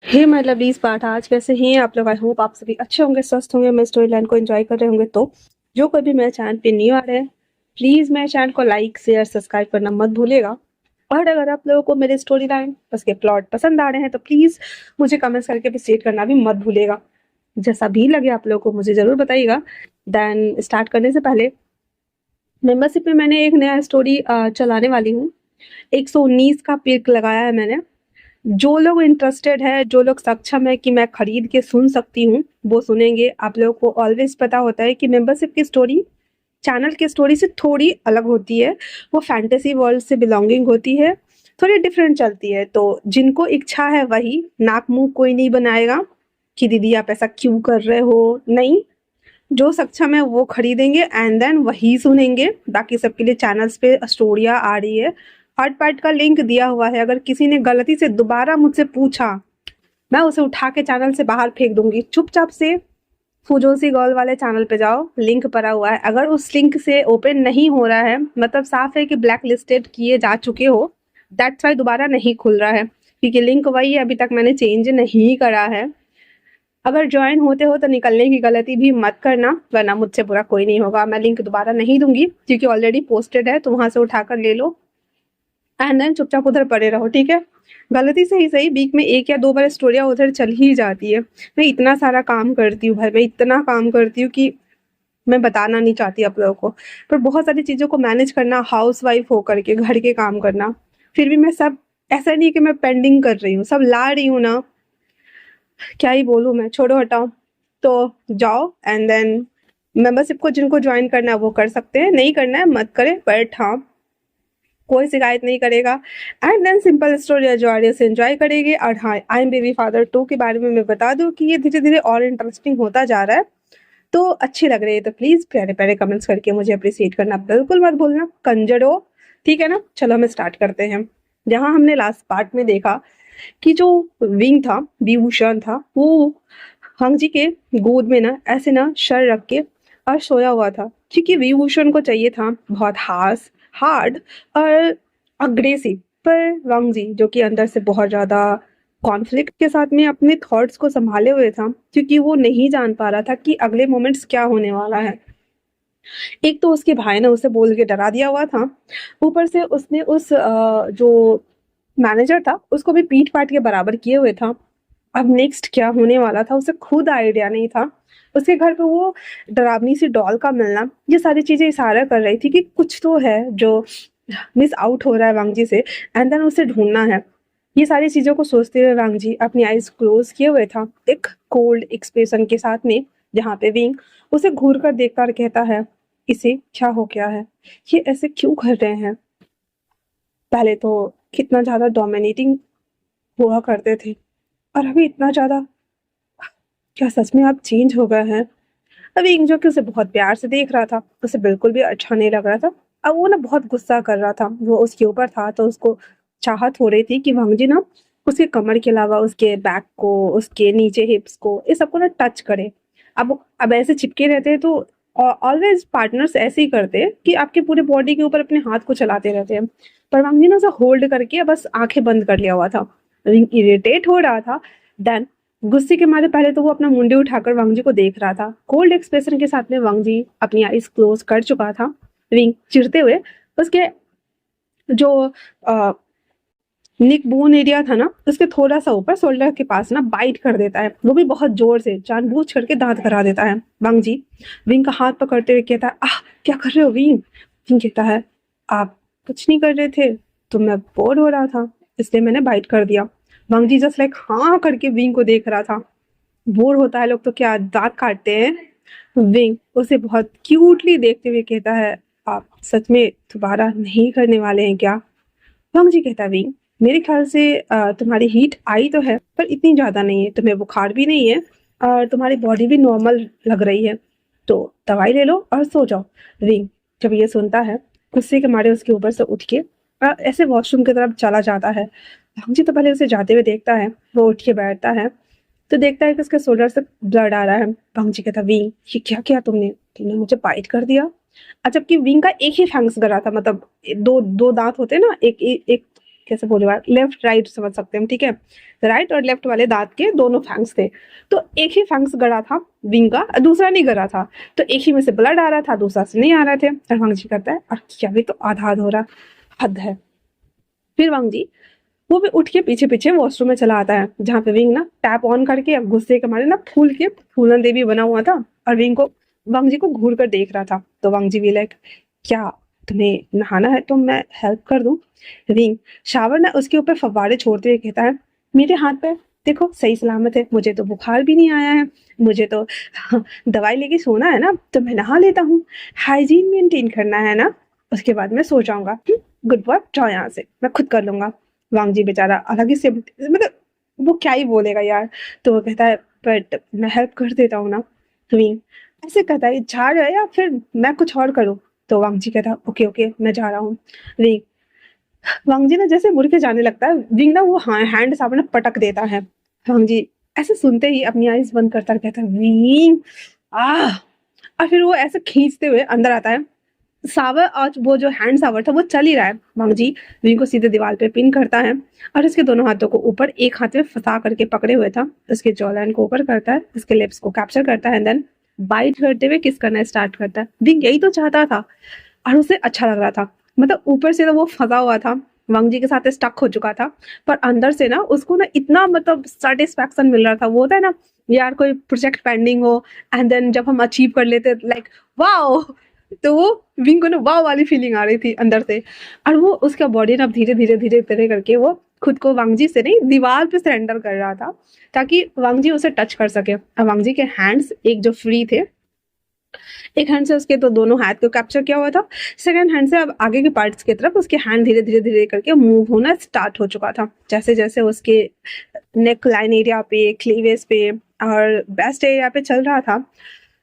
Hey my lovelies part, आज कैसे हैं आप लोग? आई होप आप सभी अच्छे होंगे, स्वस्थ होंगे, मैं स्टोरी लाइन को एंजॉय कर रहे होंगे। तो जो कोई भी मेरे चैनल पे न्यू आ रहे हैं, प्लीज मेरे चैनल को लाइक शेयर सब्सक्राइब करना मत भूलिएगा। और अगर आप लोगों को मेरे स्टोरी लाइन उसके प्लॉट पसंद आ रहे हैं तो प्लीज मुझे कमेंट्स करके अप्रिशिएट करना भी मत भूलिएगा। जैसा भी लगे आप लोगों को मुझे जरूर बताइएगा। देन स्टार्ट करने से पहले, मेंबरशिप में मैंने एक नया स्टोरी चलाने वाली हूँ। 119 का पिक लगाया है मैंने। जो लोग इंटरेस्टेड है, जो लोग सक्षम है कि मैं खरीद के सुन सकती हूँ, वो सुनेंगे। आप लोगों को ऑलवेज पता होता है कि मेंबरशिप की स्टोरी चैनल की स्टोरी से थोड़ी अलग होती है। वो फैंटेसी वर्ल्ड से बिलोंगिंग होती है, थोड़ी डिफरेंट चलती है। तो जिनको इच्छा है वही, नाक मुंह कोई नहीं बनाएगा कि दीदी आप ऐसा क्यों कर रहे हो, नहीं। जो सक्षम है वो खरीदेंगे एंड देन वही सुनेंगे। बाकी सबके लिए चैनल्स पे स्टोरियाँ आ रही है, थर्ड पार्ट का लिंक दिया हुआ है। अगर किसी ने गलती से दोबारा मुझसे पूछा, मैं उसे उठा के चैनल से बाहर फेंक दूंगी। चुपचाप से फुजोसी गर्ल वाले चैनल पे जाओ, लिंक पड़ा हुआ है। अगर उस लिंक से ओपन नहीं हो रहा है, मतलब साफ है कि ब्लैक लिस्टेड किए जा चुके हो, दैट्स वाई दोबारा नहीं खुल रहा है, क्योंकि लिंक वही है, अभी तक मैंने चेंज नहीं करा है। अगर ज्वाइन होते हो तो निकलने की गलती भी मत करना, वरना मुझसे बुरा कोई नहीं होगा। मैं लिंक दोबारा नहीं दूंगी क्योंकि ऑलरेडी पोस्टेड है, तो वहां से उठाकर ले लो एंड देन चुपचाप उधर पड़े रहो, ठीक है। गलती से ही सही वीक में एक या दो बार स्टोरिया उधर चल ही जाती है। मैं इतना सारा काम करती हूँ भाई, मैं इतना काम करती हूँ कि मैं बताना नहीं चाहती आप लोगों को। पर बहुत सारी चीज़ों को मैनेज करना, हाउस वाइफ होकर के घर के काम करना, फिर भी मैं सब, ऐसा नहीं कि मैं पेंडिंग कर रही हूँ, सब ला रही हूँ ना। क्या ही बोलूँ मैं, छोड़ो हटाओ। तो जाओ एंड देन मेंबरशिप को जिनको ज्वाइन करना है वो कर सकते हैं, नहीं करना है मत करें, बट हाँ, कोई शिकायत नहीं करेगा। एंड देन सिंपल स्टोरी जो ऑडियंस से एंजॉय करेगी। और हाँ, आई एम बेबी फादर 2 के बारे में मैं बता दूं कि ये धीरे धीरे और इंटरेस्टिंग होता जा रहा है। तो अच्छी लग रही है तो प्लीज प्यारे प्यारे कमेंट्स करके मुझे अप्रिशिएट करना बिल्कुल मत भूलना, कंजरो। ठीक है ना, चलो हम स्टार्ट करते हैं। जहाँ हमने लास्ट पार्ट में देखा कि जो विंग था, विभूषण था, वो हंग जी के गोद में ना ऐसे ना सर रख के और सोया हुआ था, क्योंकि विभूषण को चाहिए था बहुत हास हार्ड और अग्रेसिव। पर वांग जी जो कि अंदर से बहुत ज्यादा कॉन्फ्लिक्ट के साथ में अपने थॉट्स को संभाले हुए था, क्योंकि वो नहीं जान पा रहा था कि अगले मोमेंट्स क्या होने वाला है। एक तो उसके भाई ने उसे बोल के डरा दिया हुआ था, ऊपर से उसने उस जो मैनेजर था उसको भी पीट पाट के बराबर किए हुए था। अब नेक्स्ट क्या होने वाला था उसे खुद आइडिया नहीं था। उसके घर पे वो डरावनी सी डॉल का मिलना, ये सारी चीजें इशारा कर रही थी कि कुछ तो है जो मिस आउट हो रहा है वांगजी से, एंड देन उसे ढूंढना है। ये सारी चीजों को सोचते हुए वांगजी अपनी आईज क्लोज किए हुए था, एक कोल्ड एक्सप्रेशन के साथ में, जहाँ पे विंग उसे घूर कर देखकर कहता है, इसे क्या हो गया है, ये ऐसे क्यों कर रहे हैं। पहले तो कितना ज्यादा डोमिनेटिंग हुआ करते थे, और अभी इतना ज्यादा, क्या सच में आप चेंज हो गए हैं। अभी जो कि उसे बहुत प्यार से देख रहा था, उसे बिल्कुल भी अच्छा नहीं लग रहा था। अब वो ना बहुत गुस्सा कर रहा था, वो उसके ऊपर था, तो उसको चाहत हो रही थी कि वांगजी ना उसके कमर के अलावा उसके बैक को, उसके नीचे हिप्स को, इस सबको ना टच करे। अब ऐसे चिपके रहते हैं तो ऑलवेज पार्टनर्स ऐसे ही करते हैं कि आपके पूरे बॉडी के ऊपर अपने हाथ को चलाते रहते हैं। पर वांगजी ना उसे होल्ड करके बस आंखें बंद कर लिया हुआ था, इरिटेट हो रहा था। देन गुस्से के मारे पहले तो वो अपना मुंडी उठाकर वांगजी को देख रहा था, कोल्ड एक्सप्रेशन के साथ में वांगजी अपनी आईज क्लोज कर चुका था। विंग चिढ़ते हुए उसके जो निक बोन एरिया था ना, उसके थोड़ा सा ऊपर शोल्डर के पास ना बाइट कर देता है, वो भी बहुत जोर से, जानबूझ करके दांत करा देता है। वांगजी विंग का हाथ पकड़ते हुए कहता है, आह क्या कर रहे हो विंग। विंग कहता है, आप कुछ नहीं कर रहे थे, तो मैं बोर हो रहा था इसलिए मैंने बाइट कर दिया। वांगजी जस्ट लाइक हाँ करके विंग को देख रहा था। बोर होता है लोग तो क्या दांत काटते हैं। विंग उसे बहुत क्यूटली देखते हुए कहता है, आप सच में दोबारा नहीं करने वाले हैं क्या। वांग जी कहता है, विंग मेरे ख्याल से तुम्हारी हीट आई तो है, पर इतनी ज्यादा नहीं है, तुम्हें बुखार भी नहीं है, और तुम्हारी बॉडी भी नॉर्मल लग रही है, तो दवाई ले लो और सो जाओ। विंग जब ये सुनता है, गुस्से के मारे उसके ऊपर से उठ के ऐसे वॉशरूम की तरफ चला जाता है। वांग जी तो पहले उसे जाते हुए देखता है, वो उठ के बैठता है, तो देखता है कि उसके शोल्डर से ब्लड आ रहा है। भांजी कहता, विंग ये क्या किया तुमने, तुमने मुझे बाइट कर दिया। जबकि विंग का एक ही फैंक्स गरा था, मतलब दो दो दांत होते हैं ना, एक एक कैसे बोले, लेफ्ट राइट समझ सकते हैं हम, ठीक है। राइट और लेफ्ट वाले दांत के दोनों फैंग्स थे, तो एक ही फैंग्स गड़ा था विंग का, दूसरा नहीं गड़ा था, तो एक ही में से ब्लड आ रहा था, दूसरा से नहीं आ रहे थे। और वांग जी कहता है क्या भी तो आधा आधा हो रहा, हद है। फिर वांग जी वो भी उठ के पीछे पीछे वॉशरूम में चला आता है, जहाँ पे विंग ना टैप ऑन करके अब गुस्से के मारे ना फूलन देवी बना हुआ था और विंग को वांग जी को घूर कर देख रहा था। तो वांग जी भी लाइक क्या तुम्हें नहाना है तो मैं हेल्प कर दूं। विंग शावर ना उसके ऊपर फव्वारे छोड़ते हुए कहता है मेरे हाथ पे देखो सही सलामत है, मुझे तो बुखार भी नहीं आया है, मुझे तो दवाई लेके सोना है ना, तो मैं नहा लेता हूँ, हाइजीन मेंटेन करना है ना, उसके बाद मैं सो जाऊंगा। गुड बॉय, जाओ यहाँ से, मैं खुद कर लूंगा। वांग जी बेचारा अलग ही से मतलब वो क्या ही बोलेगा यार। तो वो कहता है बट मैं हेल्प कर देता हूँ ना। विंग ऐसे कहता है जा रहा है या फिर मैं कुछ और करूँ। तो वांग जी कहता है ओके ओके मैं जा रहा हूँ। विंग वांग जी ना जैसे मुड़ के जाने लगता है, विंग ना वो हैंड सामने पटक देता है। वांग जी ऐसे सुनते ही अपनी आईज बंद करता कहता है विंग आह। और फिर वो ऐसे खींचते हुए अंदर आता है। सावर और वो जो हैंड सावर था वो चल ही रहा है। वांग जी विंग को सीधे दीवार पे पिन करता है और उसके दोनों हाथों को ऊपर एक हाथ में फंसा करके पकड़े हुए था, उसके जॉ लाइन को ऊपर करता है, उसके लिप्स को कैप्चर करता है, देन बाइट करते हुए किस करना स्टार्ट करता है। विंग यही तो चाहता था और उसे अच्छा लग रहा था। मतलब ऊपर से तो वो फंसा हुआ था, वांग जी के साथ स्टक हो चुका था, पर अंदर से ना उसको ना इतना मतलब सेटिस्फैक्शन मिल रहा था। वो होता है ना यार कोई प्रोजेक्ट पेंडिंग हो एंड देन जब हम अचीव कर लेते लाइक वाओ, तो वो विंग को ना वाव वाली फीलिंग आ रही थी अंदर से। और वो उसका बॉडी ना धीरे धीरे धीरे धीरे करके वो खुद को वांग जी से नहीं दीवार पे सरेंडर कर रहा था ताकि वांग जी उसे टच कर सके। और वांग जी के हैंड्स एक जो फ्री थे, एक हैंड से उसके तो दोनों हाथ को कैप्चर किया हुआ था, सेकंड हैंड से अब आगे के पार्ट्स की तरफ उसके हैंड धीरे धीरे धीरे करके मूव होना स्टार्ट हो चुका था। जैसे जैसे उसके नेक लाइन एरिया पे, क्लीवेज पे और बेस्ट एरिया पे चल रहा था,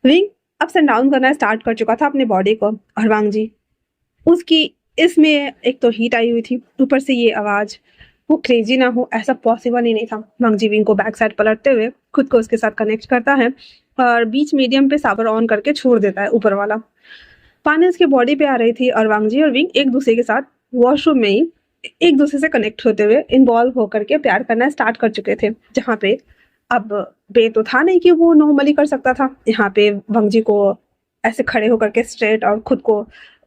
विंग अप्स एंड डाउन करना स्टार्ट कर चुका था अपने बॉडी को। और वांग जी उसकी इसमें एक तो हीट आई हुई थी, ऊपर से ये आवाज, वो क्रेजी ना हो ऐसा पॉसिबल ही नहीं था। वांग जी विंग को बैक साइड पलटते हुए खुद को उसके साथ कनेक्ट करता है और बीच मीडियम पे साबर ऑन करके छोड़ देता है ऊपर वाला। पानी उसके बॉडी पे आ रही थी और वांग जी और विंग एक दूसरे के साथ वॉशरूम में ही एक दूसरे से कनेक्ट होते हुए इन्वॉल्व होकर के प्यार करना स्टार्ट कर चुके थे। जहाँ पे अब बे तो था नहीं कि वो नॉर्मली कर सकता था, यहाँ पे वांग जी को ऐसे खड़े होकर के स्ट्रेट और खुद को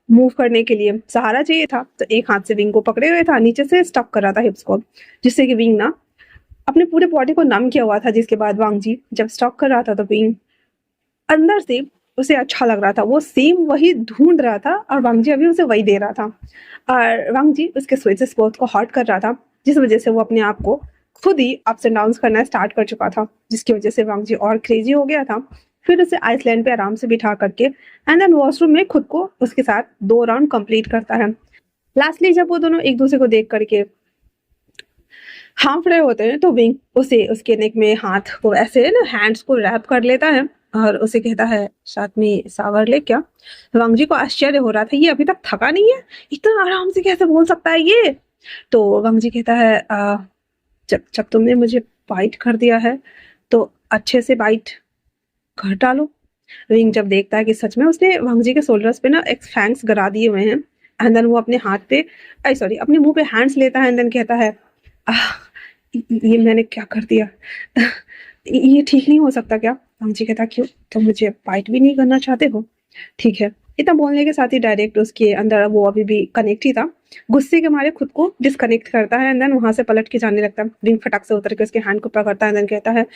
मूव करने के लिए सहारा चाहिए था। तो एक हाथ से विंग को पकड़े हुए था, नीचे से स्टॉप कर रहा था हिप्स को, जिससे कि विंग ना अपने पूरे बॉडी को नम किया हुआ था। जिसके बाद वांग जी जब स्टॉप कर रहा था तो विंग अंदर से उसे अच्छा लग रहा था, वो सेम वही ढूंढ रहा था और वांग जी अभी उसे वही दे रहा था। और वांग जी उसके स्विचेस बोथ को हॉट कर रहा था, जिस वजह से वो अपने आप को खुद ही अप्स एंड डाउन करना स्टार्ट कर चुका था, जिसकी वजह से वांग जी और क्रेजी हो गया था। फिर उसे आइसलैंड पे आराम से बिठा करके एंड देन वॉशरूम में खुद को उसके साथ 2 राउंड कंप्लीट करता है। लास्टली जब वो दोनों एक दूसरे को देख करके हाँफ रहे होते हैं तो विंग उसे उसके नेक में हाथ को ऐसे ना हैंड्स को रैप कर लेता है और उसे कहता है साथ में सावर ले क्या। वांग जी को आश्चर्य हो रहा था, ये अभी तक थका नहीं है, इतना आराम से कैसे बोल सकता है ये। तो वांग जी कहता है जब जब तुमने मुझे बाइट कर दिया है तो अच्छे से बाइट कर डालो। विंग जब देखता है कि सच में उसने वांग जी के शोल्डर्स पे ना एक फैंग्स गड़ा दिए हुए हैं एंड देन वो अपने हाथ पे सॉरी अपने मुंह पे हैंड्स लेता है एंड देन कहता है ये मैंने क्या कर दिया, ये ठीक नहीं हो सकता क्या। वांग जी कहता क्यों, तुम मुझे बाइट भी नहीं करना चाहते हो। ठीक है, इतना बोलने के साथ ही डायरेक्ट उसके अंदर वो अभी भी कनेक्ट ही था, गुस्से के मारे खुद को डिस्कनेक्ट करता है एंड देन वहां से पलट के जाने लगता है। विंग फटक से उतर के उसके हैंड को पकड़ता है एंड देन कहता है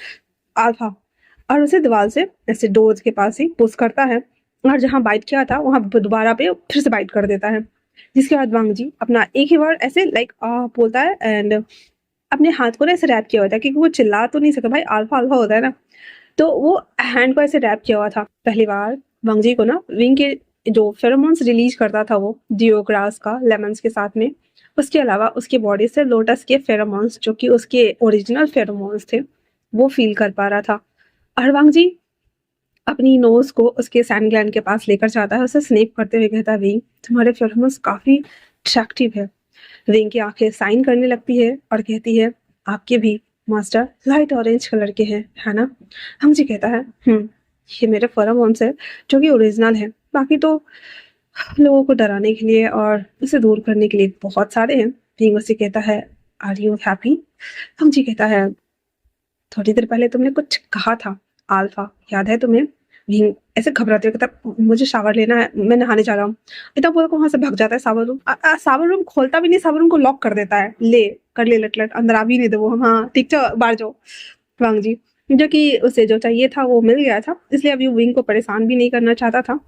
आल्फा, और उसे दीवार से ऐसे डोर्स के पास ही पुश करता है और जहाँ बाइट किया था वहां दोबारा पे फिर से बाइट कर देता है। जिसके बाद वांग जी अपना एक ही बार ऐसे लाइक बोलता है एंड अपने हाथ को ना ऐसे रैप किया होता है, क्योंकि वो चिल्ला तो नहीं सकता भाई, अल्फा अल्फा होता है ना, तो वो हैंड को ऐसे रैप किया हुआ था। पहली बार वांग जी को ना विंग के जो फेरोमोन्स रिलीज करता था वो डिओ ग्रास का लेमन्स के साथ में, उसके अलावा उसकी बॉडी से लोटस के फेरोमोन्स जो कि उसके ओरिजिनल फेरोमोन्स थे वो फील कर पा रहा था। और वांग जी अपनी नोज को उसके सैंड ग्लैंड के पास लेकर जाता है, उसे स्नेप करते हुए कहता है विंग तुम्हारे फेरोमोन्स काफी अट्रैक्टिव है। विंग की आंखें साइन करने लगती है और कहती है आपके भी मास्टर लाइट ऑरेंज कलर के हैं है ना। हम जी कहता है ये मेरे फेरोमोन्स है जो कि ओरिजिनल है, बाकी तो लोगों को डराने के लिए और उसे दूर करने के लिए बहुत सारे हैं, विंग उससे कहता है आर यू हैप्पी? वंग जी कहता है थोड़ी देर पहले तुमने कुछ कहा था अल्फा, याद है तुम्हें? विंग ऐसे घबराते हुए कहता मुझे शावर लेना है, मैं नहाने जा रहा हूँ। इतना बोल वहां से भाग जाता है शावर रूम। शावर रूम खोलता भी नहीं, शावर रूम को लॉक कर देता है। ले कर ले लट लट, अंदर आ भी नहीं दे वो। हाँ ठीक है, बाहर जाओ। वांग जी जो कि उसे जो चाहिए था वो मिल गया था, इसलिए अभी विंग को परेशान भी नहीं करना चाहता था।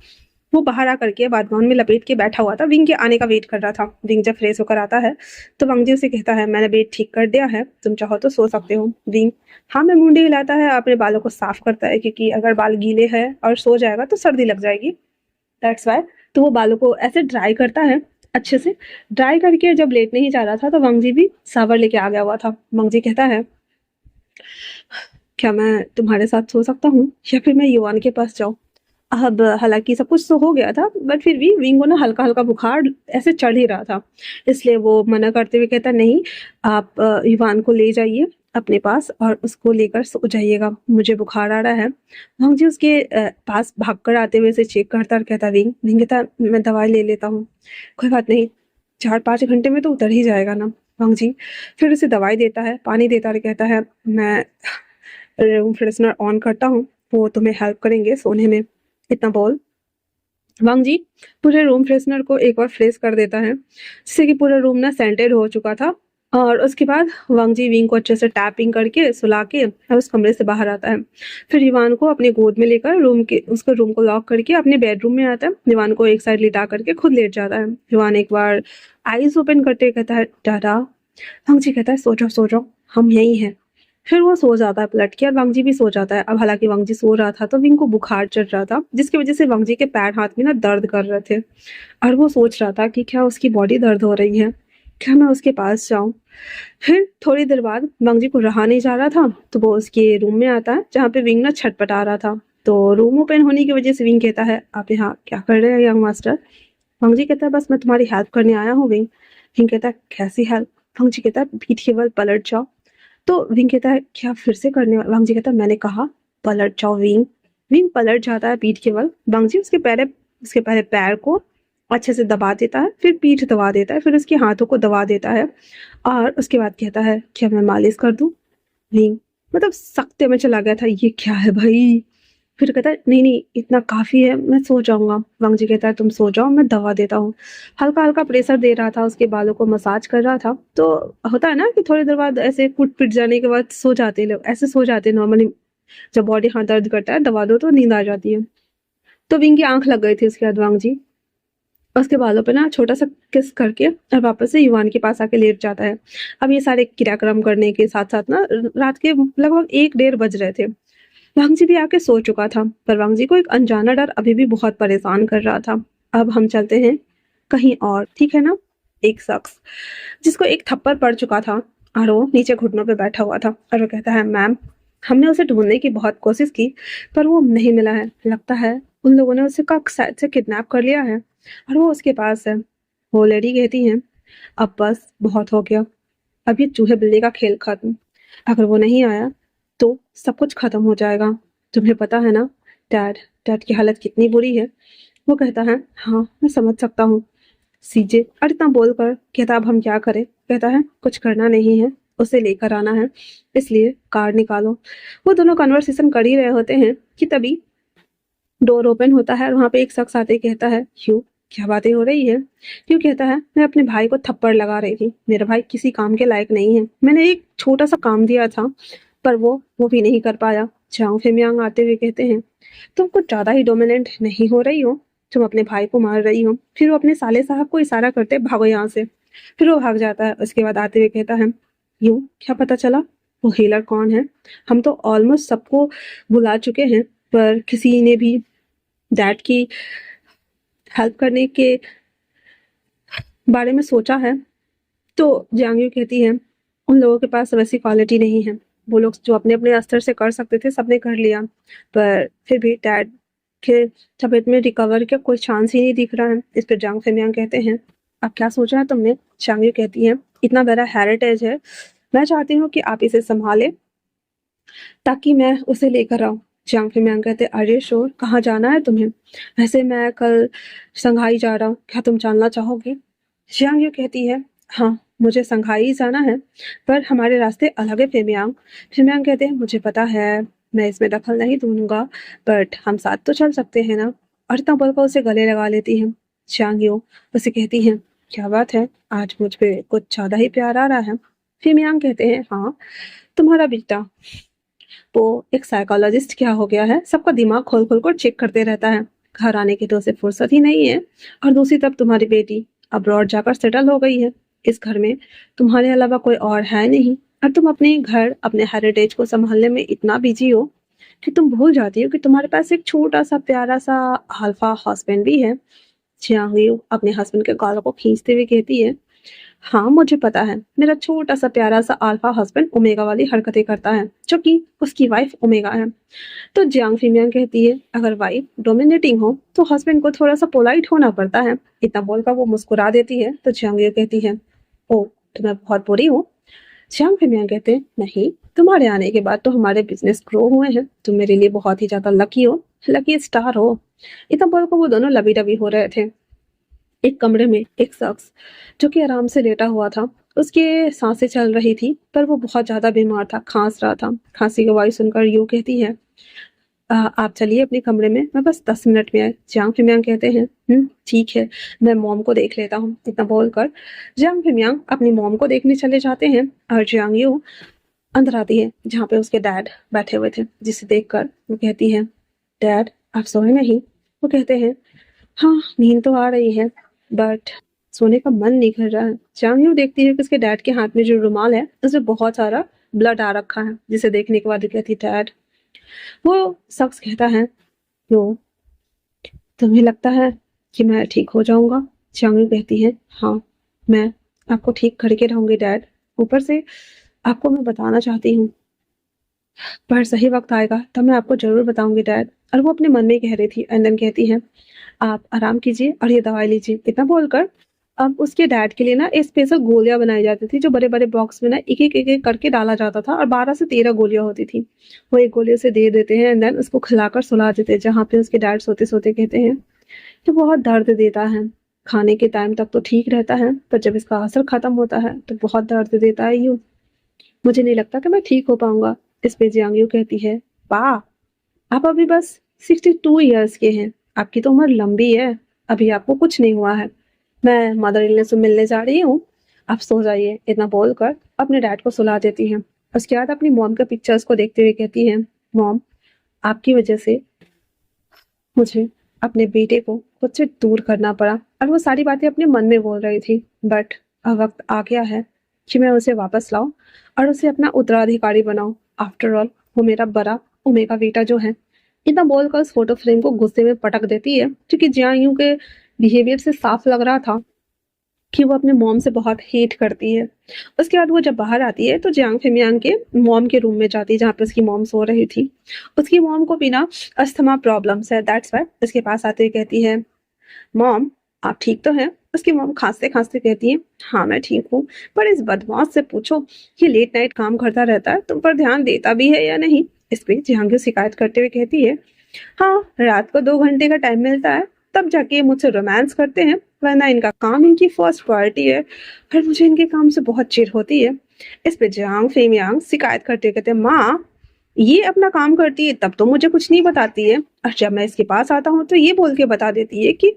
वो बाहर आकर के बादगाउन में लपेट के बैठा हुआ था, विंग के आने का वेट कर रहा था। विंग जब फ्रेश होकर आता है तो वांग जी उसे कहता है मैंने बेड ठीक कर दिया है, तुम चाहो तो सो सकते हो। विंग हाँ में मुंडी हिलाता है, अपने बालों को साफ करता है क्योंकि अगर बाल गीले हैं और सो जाएगा तो सर्दी लग जाएगी, दैट्स वाई। तो वो बालों को ऐसे ड्राई करता है अच्छे से। ड्राई करके जब लेटने ही जा रहा था तो वांग जी भी सावर लेके आ गया हुआ था। वांग जी कहता है क्या मैं तुम्हारे साथ सो सकता हूँ या फिर मैं युवान के पास जाऊँ? अब हालांकि सब कुछ तो हो गया था बट फिर भी विंग को ना हल्का हल्का बुखार ऐसे चढ़ ही रहा था, इसलिए वो मना करते हुए कहता नहीं, आप युवान को ले जाइए अपने पास और उसको लेकर सो जाइएगा, मुझे बुखार आ रहा है। वांग जी उसके पास भागकर आते हुए उसे चेक करता और कहता विंग। विंग कहता मैं दवाई ले लेता हूँ, कोई बात नहीं, 4-5 घंटे में तो उतर ही जाएगा ना। वांग जी फिर उसे दवाई देता है, पानी देता और कहता है मैं रूम फ्रेशनर ऑन करता हूँ, वो तुम्हें हेल्प करेंगे सोने में। इतना बोल वांग जी पूरे रूम फ्रेशनर को एक बार फ्रेश कर देता है, जिससे कि पूरा रूम ना सेंटेड हो चुका था। और उसके बाद वांग जी विंग को अच्छे से टैपिंग करके सुला के और उस कमरे से बाहर आता है। फिर युवान को अपने गोद में लेकर उसके रूम को लॉक करके अपने बेडरूम में आता है। युवान को एक साइड लिटा करके खुद लेट जाता है। युवान एक बार आईज ओपन करते कहता है टाटा। वांग जी कहता है सो जाओ हम यही हैं। फिर वो सो जाता है पलट के और वांग जी भी सो जाता है। अब हालांकि वांग जी सो रहा था तो विंग को बुखार चढ़ रहा था, जिसकी वजह से वांग जी के पैर हाथ में ना दर्द कर रहे थे और वो सोच रहा था कि क्या उसकी बॉडी दर्द हो रही है, क्या मैं उसके पास जाऊं। फिर थोड़ी देर बाद वांग जी को रहा नहीं जा रहा था तो वो उसके रूम में आता है जहाँ पे विंग ना छटपटा रहा था। तो रूम ओपन होने की वजह से विंग कहता है आप यहाँ क्या कर रहे हैं यंग मास्टर? वांग जी कहता है बस मैं तुम्हारी हेल्प करने आया हूँ विंग। विंग कहता है कैसी हेल्प? वांग जी कहता है पीठ के बल पलट जाओ। तो विंग कहता है क्या फिर से करने वाला? वांग जी कहता है मैंने कहा पलट जाओ विंग। विंग पलट जाता है पीठ के बल। वांग जी उसके पहले पैर को अच्छे से दबा देता है, फिर पीठ दबा देता है, फिर उसके हाथों को दबा देता है और उसके बाद कहता है क्या मैं मालिश कर दूं? विंग मतलब सख्ते में चला गया था, ये क्या है भाई। फिर कहता है नहीं नहीं इतना काफी है, मैं सो जाऊंगा। वांग जी कहता है तुम सो जाओ, मैं दवा देता हूँ। हल्का हल्का प्रेशर दे रहा था, उसके बालों को मसाज कर रहा था। तो होता है ना कि थोड़ी देर बाद ऐसे कुट पिट जाने के बाद सो जाते हैं लोग, ऐसे सो जाते हैं नॉर्मली। जब बॉडी हाथ दर्द करता है दवा दो तो नींद आ जाती है। तो विंग की आंख लग गई थी उसके बाद वांग जी उसके बालों पे ना छोटा सा किस करके और वापस से युवान के पास आके लेट जाता है। अब ये सारे क्रियाक्रम करने के साथ साथ ना रात के लगभग 1-1:30 बज रहे थे। वांग जी भी आके सो चुका था, पर वांग जी को एक अनजाना डर अभी भी बहुत परेशान कर रहा था। अब हम चलते हैं कहीं और, ठीक है ना? एक शख्स जिसको एक थप्पड़ पड़ चुका था और वो नीचे घुटनों पे बैठा हुआ था और वो कहता है मैम हमने उसे ढूंढने की बहुत कोशिश की पर वो नहीं मिला है, लगता है उन लोगों ने उसे शायद से किडनैप कर लिया है और वो उसके पास है। वो लेडी कहती है अब बस बहुत हो गया, अब ये चूहे बिल्ली का खेल खत्म, अगर वो नहीं आया तो सब कुछ खत्म हो जाएगा। तुम्हें पता है ना डैड डैड की हालत कितनी बुरी है? वो कहता है हाँ मैं समझ सकता हूँ। सीजे और इतना बोलकर कहता अब हम क्या करें? कहता है कुछ करना नहीं है, उसे लेकर आना है, इसलिए कार निकालो। वो दोनों कन्वर्सेशन कर ही रहे होते हैं कि तभी डोर ओपन होता है और वहां पे एक शख्स आते ही कहता है क्यों क्या बातें हो रही है? क्यों कहता है मैं अपने भाई को थप्पड़ लगा रही थी, मेरा भाई किसी काम के लायक नहीं है, मैंने एक छोटा सा काम दिया था पर वो भी नहीं कर पाया। चांग फेमियांग आते हुए कहते हैं तुम कुछ ज्यादा ही डोमिनेंट नहीं हो रही हो, तुम अपने भाई को मार रही हो। फिर वो अपने साले साहब को इशारा करते भागो यहाँ से। फिर वो भाग जाता है। उसके बाद आते हुए कहता है यूं क्या पता चला वो हीलर कौन है? हम तो ऑलमोस्ट सबको बुला चुके हैं पर किसी ने भी डैड की हेल्प करने के बारे में सोचा है। तो जांगयू कहती है उन लोगों के पास वैसी क्वालिटी नहीं है, वो लोग जो अपने अपने स्तर से कर सकते थे सबने कर लिया, पर फिर भी डैड के तबीयत में रिकवर का कोई चांस ही नहीं दिख रहा है। इस पर जांग फेमियांग कहते हैं अब क्या सोचा है तुमने? जांगयू कहती है इतना बड़ा हेरिटेज है, मैं चाहती हूँ कि आप इसे संभाले ताकि मैं उसे लेकर आऊँ। जांग फेमियांग कहते अरे श्योर, कहाँ जाना है तुम्हें? वैसे मैं कल संघाई जा रहा हूँ, क्या तुम जानना चाहोगी? जियांग यू कहती है हाँ मुझे संघाई जाना है, पर हमारे रास्ते अलग है फेमियांग। फेमियांग कहते हैं मुझे पता है, मैं इसमें दखल नहीं दूंगा, बट हम साथ तो चल सकते हैं ना। और इतना बोलकर उसे गले लगा लेती है चांग यू। उसे कहती है क्या बात है, आज मुझ पे कुछ ज्यादा ही प्यार आ रहा है। फेमियांग कहते हैं हाँ, तुम्हारा बेटा वो एक साइकोलॉजिस्ट क्या हो गया है, सबका दिमाग खोल खोल कर चेक करते रहता है। घर आने की तो उसे फुर्सत ही नहीं है। और दूसरी तरफ तुम्हारी बेटी अब्रॉड जाकर सेटल हो गई है। इस घर में तुम्हारे अलावा कोई और है नहीं, और तुम अपने घर अपने हेरिटेज को संभालने में इतना बिजी हो कि तुम भूल जाती हो कि तुम्हारे पास एक छोटा सा प्यारा सा अल्फा हस्बैंड भी है। जियांग यू अपने हस्बैंड के गालों को खींचते हुए कहती है हाँ मुझे पता है, मेरा छोटा सा प्यारा सा अल्फा हस्बैंड ओमेगा वाली हरकतें करता है, जो कि उसकी वाइफ ओमेगा है। तो जियांग फीमियांग कहती है अगर वाइफ डोमिनेटिंग हो तो हस्बैंड को थोड़ा सा पोलाइट होना पड़ता है। इतना बोलकर वो मुस्कुरा देती है। तो जियांग ये कहती है ओ, तो मैं बहुत बुरी हूँ। जियांग फीमियांग कहते हैं नहीं, तुम्हारे आने के बाद तो हमारे बिजनेस ग्रो हुए हैं, तुम मेरे लिए बहुत ही ज्यादा लकी हो, लकी स्टार हो। इतना बोलकर वो दोनों लबी डबी हो रहे थे। एक कमरे में एक शख्स जो कि आराम से लेटा हुआ था, उसके सांसें चल रही थी, पर वो बहुत ज्यादा बीमार था, खांस रहा था। खांसी की आवाज सुनकर यू कहती है आप चलिए अपने कमरे में, मैं बस 10 मिनट में आए। जियांग फिमियांग कहते हैं ठीक है, मैं मॉम को देख लेता हूँ। इतना बोलकर जियांग फिमियांग अपनी मॉम को देखने चले जाते हैं, और जियांग यू अंदर आती है जहाँ पे उसके डैड बैठे हुए थे, जिसे देखकर वो कहती है डैड आप सोए नहीं। वो कहते हैं हाँ नींद तो आ रही है, बट सोने का मन नहीं कर रहा है। चांग यू देखती है कि उसके डैड के हाथ में जो रुमाल है उसमें बहुत सारा ब्लड आ रखा है, जिसे देखने के बाद वो कहती डैड। वो शख्स कहता है नो, तुम्हें लगता है कि मैं ठीक हो जाऊंगा? चांग यू कहती है हाँ, मैं आपको ठीक करके रहूंगी डैड। ऊपर से आपको मैं बताना चाहती हूँ, पर सही वक्त आएगा तब मैं आपको जरूर बताऊंगी डैड। और वो अपने मन में कह रही थी, एंड देन कहती है आप आराम कीजिए और ये दवाई लीजिए। इतना बोलकर अब उसके डैड के लिए ना एक स्पेशल गोलियां बनाई जाती थी, जो बड़े बड़े बॉक्स में ना एक एक करके डाला जाता था, और 12 से 13 गोलियां होती थी। वो एक गोली उसे दे देते हैं, एंड देन उसको खिलाकर सुला देते हैं, जहाँ पे उसके डैड सोते सोते कहते हैं कि बहुत दर्द देता है। खाने के टाइम तक तो ठीक रहता है, पर जब इसका असर खत्म होता है तो बहुत दर्द देता है। यूं मुझे नहीं लगता कि मैं ठीक हो पाऊंगा। इस पे जियांग यू कहती है वाह, आप अभी बस 62 ईयर्स के हैं, आपकी तो उम्र लंबी है, अभी आपको कुछ नहीं हुआ है। मैं मदर इन लॉ से मिलने जा रही हूँ, आप सो जाइए। इतना बोलकर अपने डैड को सुला देती है। उसके बाद अपनी मॉम के पिक्चर्स को देखते हुए कहती है मॉम, आपकी वजह से मुझे अपने बेटे को खुद से दूर करना पड़ा। और वो सारी बातें अपने मन में बोल रही थी, बट अब वक्त आ गया है कि मैं उसे वापस लाऊं और उसे अपना उत्तराधिकारी बनाऊं। आफ्टर ऑल वो मेरा बड़ा ओमेगा बेटा जो है। इतना बोलकर उस फोटो फ्रेम को गुस्से में पटक देती है, क्योंकि जियांग यू के बिहेवियर से साफ लग रहा था कि वो अपने मॉम से बहुत हेट करती है। उसके बाद वो जब बाहर आती है तो जियांग फिमियांग के मॉम के रूम में जाती है, जहाँ पे उसकी मॉम सो रही थी। उसकी मॉम को भी ना अस्थमा प्रॉब्लम्स है, दैट्स वाई उसके पास आते हुए कहती है मॉम आप ठीक तो हैं? उसकी मॉम खांसते खांसते कहती है हाँ मैं ठीक हूँ, पर इस बदमाश से पूछो, ये लेट नाइट काम करता रहता है, तुम पर ध्यान देता भी है या नहीं। इस पे जहांगीर शिकायत करते हुए कहती है हाँ, रात को 2 घंटे का टाइम मिलता है, तब जाके मुझसे रोमांस करते हैं, वरना इनका काम इनकी फर्स्ट प्रायोरिटी है, और मुझे इनके काम से बहुत चिढ़ होती है। इस पे जियांग फेमियांग शिकायत करते कहते हैं माँ, ये अपना काम करती है तब तो मुझे कुछ नहीं बताती है, और जब मैं इसके पास आता हूँ तो ये बोल के बता देती है कि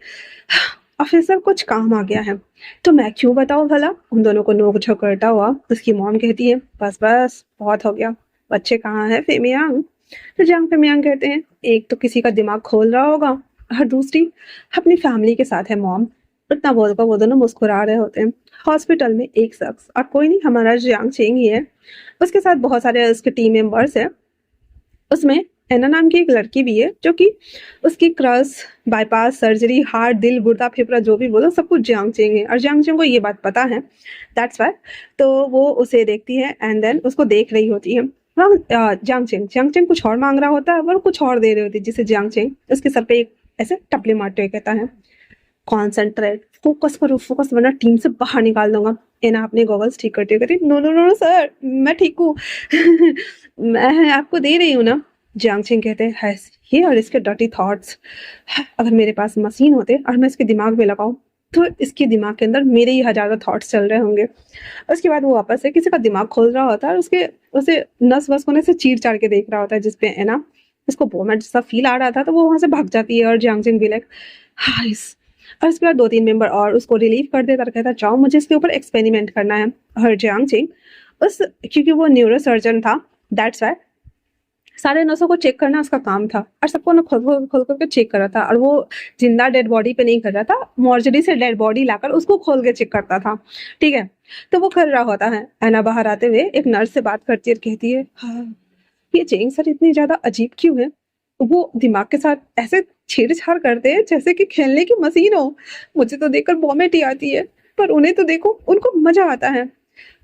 ऑफिसर कुछ काम आ गया है। तो मैं क्यों बताऊँ भला? उन दोनों को नोक झोंक करता हुआ उसकी मॉम कहती है बस बस बहुत हो गया, बच्चे कहाँ है फेमियांग? तो जियांग फेमियांग कहते हैं एक तो किसी का दिमाग खोल रहा होगा, और दूसरी अपनी फैमिली के साथ है मॉम। इतना बोलकर वो दोनों मुस्कुरा रहे होते हैं। हॉस्पिटल में एक शख्स, और कोई नहीं हमारा जियांग चेंग ही है, उसके साथ बहुत सारे उसके टीम मेंबर्स हैं। उसमें एना नाम की एक लड़की भी है, जो कि उसकी क्रश, बाईपास सर्जरी, हार्ट, दिल, गुर्दा, फेफड़ा जो भी बोलो सब कुछ जियांग चेंग है, और जियांग चेंग को ये बात पता है, दैट्स वाई। तो वो उसे देखती है, एंड देन उसको देख रही होती है। जियांग चेंग कुछ और मांग रहा होता है, वो कुछ और दे रही होती है, जिसे जियांग चेंग उसके सर पे एक ऐसे टपले मारते हुए कहता है कॉन्सेंट्रेट, फोकस करो फोकस, वरना टीम से बाहर निकाल दूंगा। एना अपने गॉगल्स ठीक करते हुए कहती नो नो नो सर, मैं ठीक हूँ। मैं आपको दे रही हूँ ना। जियांग चेंग कहते हैं है ये और इसके डर्टी थॉट्स, अगर मेरे पास मशीन होते और मैं इसके दिमाग में लगाऊं तो इसके दिमाग के अंदर मेरे ही हजारों थॉट्स चल रहे होंगे। उसके बाद वो वापस से किसी का दिमाग खोल रहा होता है और उसके उसे नस वस कोने से चीर चाड़ के देख रहा होता है, जिसपे है ना उसको वोमिट जैसा फील आ रहा था, तो वो वहां से भाग जाती है और जियांग जिंग भी लाइक हाइस। और इसके बाद 2-3 मेंबर और उसको रिलीव कर देता और कहता जाओ मुझे इसके ऊपर एक्सपेरिमेंट करना है। और जियांग जिंग उस क्योंकि वो न्यूरो सर्जन था, दैट्स वाई सारे नसों को चेक करना उसका काम था और सबको ना खोल खोल करके चेक कर रहा था। और वो जिंदा डेड बॉडी पे नहीं कर रहा था, मॉर्चरी से डेड बॉडी लाकर उसको खोल के चेक करता था, ठीक है। तो वो कर रहा होता है। ऐना बाहर आते हुए एक नर्स से बात करती है और कहती है हाँ ये चेंग सर इतनी ज्यादा अजीब क्यों है, वो दिमाग के साथ ऐसे छेड़छाड़ करते हैं जैसे कि खेलने की मशीन हो। मुझे तो देखकर वॉमिट ही आती है, पर उन्हें तो देखो उनको मजा आता है।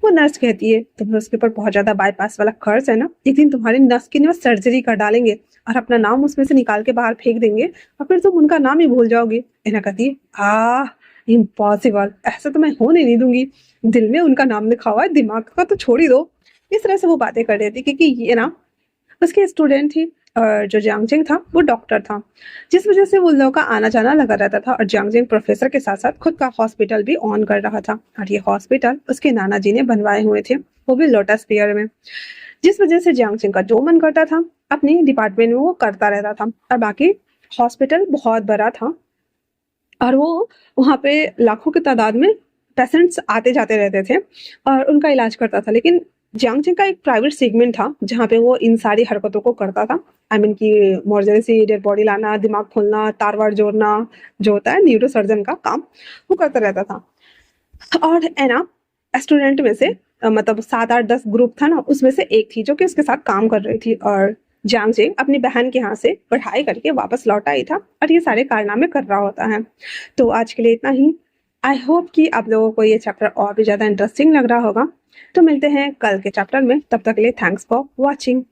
वो नर्स कहती है तुम्हें उसके ऊपर बहुत ज्यादा बाईपास वाला कर्ज है ना, एक दिन तुम्हारी नस की ना सर्जरी कर डालेंगे और अपना नाम उसमें से निकाल के बाहर फेंक देंगे और फिर तुम उनका नाम ही भूल जाओगे। एना कहती है इम्पॉसिबल, ऐसा तो मैं होने नहीं दूंगी। दिल में उनका नाम लिखा हुआ है, दिमाग का तो छोड़ ही दो। इस तरह से वो बातें कर रही थी क्योंकि ये ना उसकी स्टूडेंट थी और जो जियांग था वो डॉक्टर था, जिस वजह से वो लोगों का आना जाना लगा रहता था। और जियांग प्रोफेसर के साथ साथ खुद का हॉस्पिटल भी ऑन कर रहा था और ये हॉस्पिटल उसके नाना जी ने बनवाए हुए थे, वो भी लोटस पेयर में। जिस वजह से जियांग का जो मन करता था अपनी डिपार्टमेंट में वो करता रहता था। और बाकी हॉस्पिटल बहुत बड़ा था और वो वहाँ पे लाखों की तादाद में पेशेंट्स आते जाते रहते थे और उनका इलाज करता था। लेकिन जियांग का एक प्राइवेट सेगमेंट था जहाँ पे वो इन सारी हरकतों को करता था। आई मीन कि मॉर्चरी से डेड बॉडी लाना, दिमाग खोलना, तार वार जोड़ना, जो होता है न्यूरो सर्जन का काम, वो करता रहता था। और है ना स्टूडेंट में से मतलब 7-8-10 ग्रुप था ना, उसमें से एक थी जो कि उसके साथ काम कर रही थी। और जियांग अपनी बहन के यहाँ से पढ़ाई करके वापस लौट आई था और ये सारे कारनामे कर रहा होता है। तो आज के लिए इतना ही। आई होप कि आप लोगों को ये चैप्टर और भी ज़्यादा इंटरेस्टिंग लग रहा होगा। तो मिलते हैं कल के चैप्टर में, तब तक के लिए थैंक्स फॉर वॉचिंग।